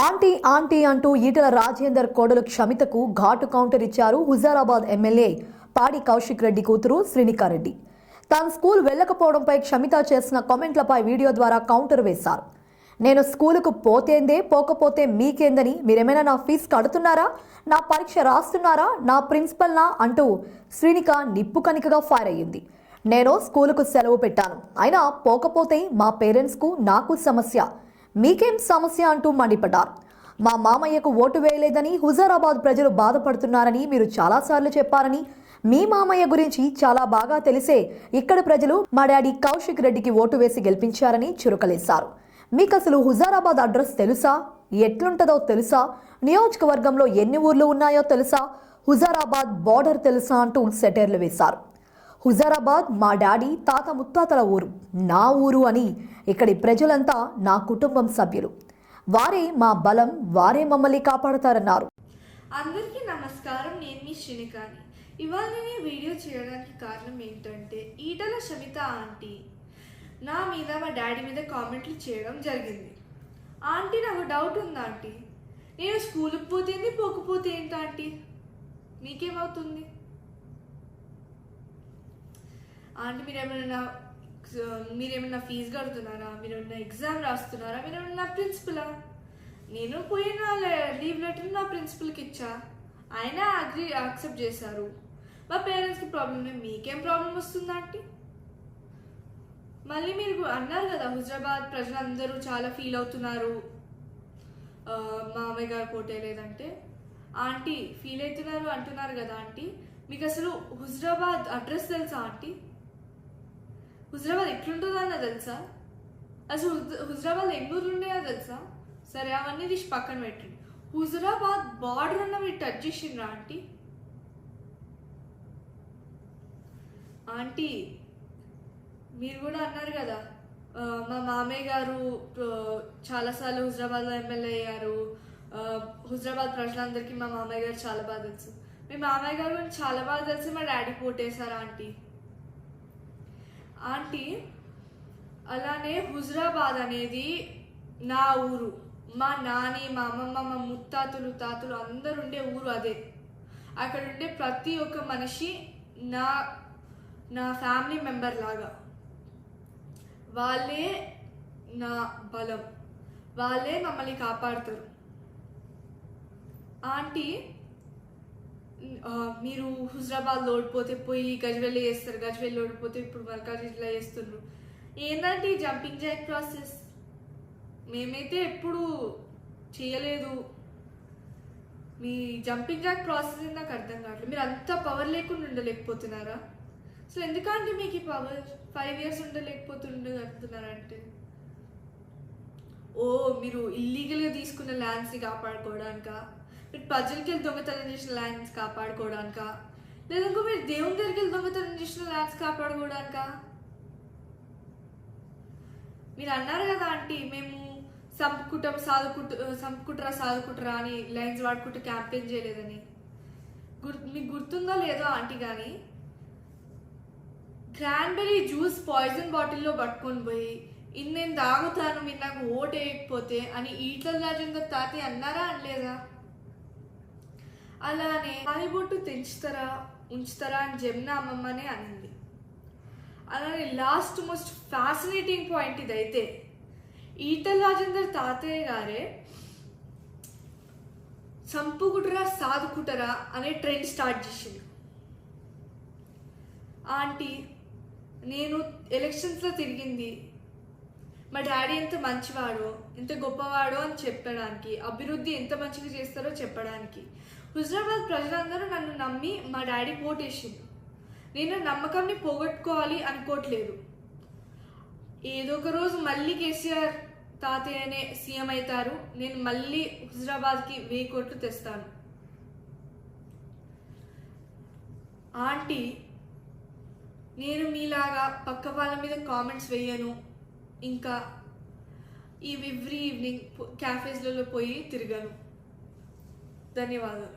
Aunty aunty అంటూ ఈటల రాజేందర్ కోడలు క్షమితకు ఘాటు కౌంటర్ ఇచ్చారు హుజారాబాద్ ఎమ్మెల్యే పాడి కౌశిక్ రెడ్డి కూతురు శ్రీనికారెడ్డి. తాను స్కూల్ వెళ్లకపోవడంపై క్షమిత చేసిన కామెంట్లపై వీడియో ద్వారా కౌంటర్ వేశారు. నేను స్కూలుకు పోతేందే పోకపోతే మీకేందని, మీరేమైనా నా ఫీజు కడుతున్నారా, నా పరీక్ష రాస్తున్నారా, నా ప్రిన్సిపల్నా అంటూ శ్రీనిక నిప్పు కనికగా ఫైర్ అయ్యింది. నేను స్కూలుకు సెలవు పెట్టాను, అయినా పోకపోతే మా పేరెంట్స్కు నాకు సమస్య, మీకేం సమస్య అంటూ మండిపడ్డారు. మా మామయ్యకు ఓటు వేయలేదని హుజారాబాద్ ప్రజలు బాధపడుతున్నారని మీరు చాలాసార్లు చెప్పారని, మీ మామయ్య గురించి చాలా బాగా తెలిసే ఇక్కడ ప్రజలు మా డాడీ కౌశిక్ రెడ్డికి ఓటు వేసి గెలిపించారని చురుకలేశారు. మీకు అసలు హుజారాబాద్ అడ్రస్ తెలుసా, ఎట్లుంటుందో తెలుసా, నియోజకవర్గంలో ఎన్ని ఊర్లు ఉన్నాయో తెలుసా, హుజారాబాద్ బార్డర్ తెలుసా అంటూ సెటైర్లు వేశారు. హుజారాబాద్ మా డాడీ తాత ముత్తాతల ఊరు, నా ఊరు అని ఇక్కడి ప్రజలంతా నా కుటుంబం సభ్యులు, వారే మా బలం, వారే మమ్మల్ని కాపాడతారన్నారు. అందరికీ నమస్కారం, నేను మీ శ్రీనికాని. ఇవాళ నేను వీడియో చేయడానికి కారణం ఏంటంటే, ఈటల క్షమిత ఆంటీ నా మీద మా డాడీ మీద కామెంట్లు చేయడం జరిగింది. ఆంటీ నాకు డౌట్ ఉంది ఆంటీ, నేను స్కూల్కి పోతేంది పోకపోతే ఏంటి ఆంటీ, మీకేమవుతుంది ఆంటీ? మీరేమన్నా ఫీజు కడుతున్నారా, మీరేమన్నా ఎగ్జామ్ రాస్తున్నారా, మీరేమన్నా ప్రిన్సిపలా? నేను పోయిన లీవ్ లెటర్ నా ప్రిన్సిపల్కి ఇచ్చా, ఆయన యాక్సెప్ట్ చేశారు. మా పేరెంట్స్కి ప్రాబ్లం లేదు, మీకేం ప్రాబ్లం వస్తుందా ఆంటీ? మళ్ళీ మీరు అన్నారు కదా, హుజరాబాద్ ప్రజలందరూ చాలా ఫీల్ అవుతున్నారు మామయ్య గారు పోటే లేదంటే. ఆంటీ ఫీల్ అవుతున్నారు అంటున్నారు కదా ఆంటీ, మీకు అసలు హుజరాబాద్ అడ్రస్ తెలుసా ఆంటీ? హుజరాబాద్ ఎట్లుంటుందో అన్న తెలుసా? అసలు హుజరాబాద్ ఎన్ని ఊర్లు ఉండేదో తెలుసా? సరే అవన్నీ తీసి పక్కన పెట్టండి. హుజరాబాద్ బార్డర్ అన్న మీరు టచ్ చేసిండ్రా ఆంటీ? ఆంటీ మీరు కూడా అన్నారు కదా, మా మామయ్య గారు చాలాసార్లు హుజరాబాద్లో ఎమ్మెల్యే అయ్యారు, హుజరాబాద్ ప్రజలందరికీ మా మామయ్య గారు చాలా బాగా తెలుసు. మీ మామయ్య గారు చాలా బాగా తెలిసి మా డాడీకి ఓటేశారా ఆంటీ? ఆంటీ అలానే హుజరాబాద్ అనేది నా ఊరు, మా నాని, మా అమ్మమ్మ, మా ముత్తాతలు, తాతలు అందరు ఉండే ఊరు అదే. అక్కడ ఉండే ప్రతి ఒక్క మనిషి నా ఫ్యామిలీ మెంబర్ లాగా, వాళ్ళే నా బలం, వాళ్ళే మమ్మల్ని కాపాడుతారు. ఆంటీ మీరు హుజరాబాద్లో ఓడిపోతే పోయి గజ్వేల్ చేస్తారు, గజ్వేల్ ఓడిపోతే ఇప్పుడు మల్కాజ్గిరిలో చేస్తున్నారు. ఏంటంటే జంపింగ్ జాక్ ప్రాసెస్ మేమైతే ఎప్పుడు చేయలేదు. మీ జంపింగ్ జాక్ ప్రాసెస్ నాకు అర్థం కావట్లేదు. మీరు అంత పవర్ లేకుండా ఉండలేకపోతున్నారా? అసలు ఎందుకంటే మీకు ఈ పవర్ 5 years ఉండలేకపోతుండగలుగుతున్నారంటే, మీరు ఇల్లీగల్గా తీసుకున్న ల్యాండ్స్ని కాపాడుకోవడానిక, మీరు ప్రజలకి వెళ్ళి దొంగతనం చేసిన ల్యాండ్స్ కాపాడుకోవడానిక, లేదంటే మీరు దేవుని దగ్గరికి వెళ్ళి దొంగతనం చేసిన ల్యాండ్స్ కాపాడుకోవడానిక? మీరు అన్నారు కదా ఆంటీ, మేము సాదుకుంటారా అని లైన్స్ వాడుకుంటూ క్యాంపెయిన్ చేయలేదని. మీకు గుర్తుందో లేదో ఆంటీ, కానీ క్రాన్బెర్రీ జ్యూస్ పాయిజన్ బాటిల్లో పట్టుకొని పోయి నేను తాగుతాను, మీరు నాకు ఓటు వేయకపోతే అని ఈటల రాజేందర్ తాతయ్య అన్నారా అనలేదా? అలానే తాలిబొట్టు ఉంచుతారా అని జమున అమ్మమ్మనే అనింది. అలానే లాస్ట్ మోస్ట్ ఫ్యాసినేటింగ్ పాయింట్ ఇదైతే, ఈటల రాజేందర్ తాతయ్య గారే చంపుకుంటారా సాదుకుంటారా అనే ట్రెండ్ స్టార్ట్ చేసింది. ఆంటీ నేను ఎలక్షన్స్లో తిరిగింది మా డాడీ ఎంత మంచివాడో, ఎంత గొప్పవాడో అని చెప్పడానికి, అభివృద్ధి ఎంత మంచిగా చేస్తారో చెప్పడానికి. హుజరాబాద్ ప్రజలందరూ నన్ను నమ్మి మా డాడీ ఓటేసిండు. నేను నమ్మకాన్ని పోగొట్టుకోవాలి అనుకోవట్లేదు. ఏదో ఒక రోజు మళ్ళీ కేసీఆర్ తాతయ్యనే సీఎం అవుతారు, నేను మళ్ళీ హుజరాబాద్కి 1000 కోట్లు తెస్తాను. ఆంటీ నేను మీలాగా పక్క వాళ్ళ మీద కామెంట్స్ వేయను, ఇంకా ఎవ్రీ ఈవినింగ్ క్యాఫేస్లలో పోయి తిరగను. ధన్యవాదాలు.